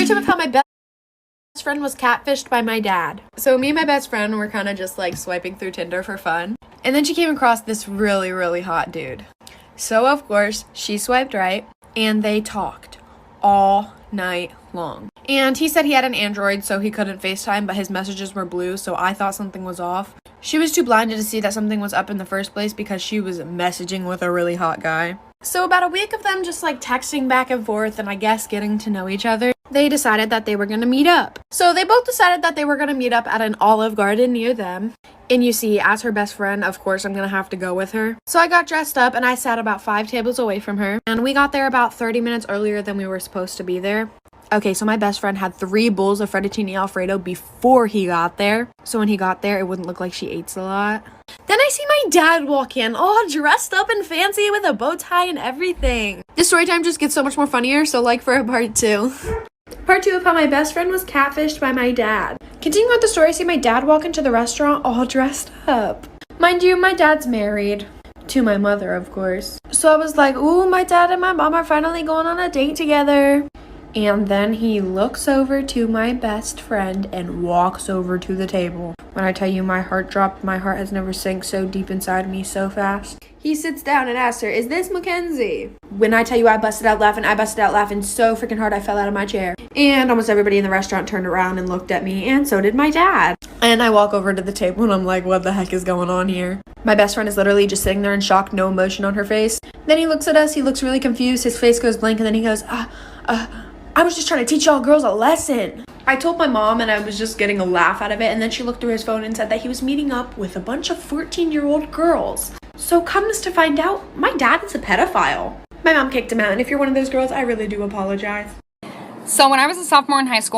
2 of how my best friend was catfished by my dad. So me and my best friend were kind of just like swiping through Tinder for fun. And then she came across this really, really hot dude. So of course, she swiped right and they talked all night long. And he said he had an Android, so he couldn't FaceTime, but his messages were blue, so I thought something was off. She was too blinded to see that something was up in the first place because she was messaging with a really hot guy. So about a week of them just like texting back and forth and I guess getting to know each other, they decided that they were gonna meet up. So they both decided that they were gonna meet up at an Olive Garden near them. And you see, as her best friend, of course, I'm gonna have to go with her. So I got dressed up and I sat about 5 tables away from her. And we got there about 30 minutes earlier than we were supposed to be there. Okay, so my best friend had 3 bowls of fettuccine alfredo before he got there. So when he got there, it wouldn't look like she ate a lot. Then I see my dad walk in, all dressed up and fancy with a bow tie and everything. This story time just gets so much more funnier, so like for a part 2. Part 2 of how my best friend was catfished by my dad. Continuing with the story, I see my dad walk into the restaurant all dressed up. Mind you, my dad's married. To my mother, of course. So I was like, ooh, my dad and my mom are finally going on a date together. And then he looks over to my best friend and walks over to the table. When I tell you my heart dropped, my heart has never sank so deep inside me so fast. He sits down and asks her, is this Mackenzie? When I tell you I busted out laughing so freaking hard I fell out of my chair. And almost everybody in the restaurant turned around and looked at me, and so did my dad. And I walk over to the table and I'm like, what the heck is going on here? My best friend is literally just sitting there in shock, no emotion on her face. Then he looks at us, he looks really confused, his face goes blank, and then he goes, I was just trying to teach y'all girls a lesson. I told my mom and I was just getting a laugh out of it, and then she looked through his phone and said that he was meeting up with a bunch of 14-year-old girls. So comes to find out, my dad is a pedophile. My mom kicked him out, and if you're one of those girls, I really do apologize. So when I was a sophomore in high school,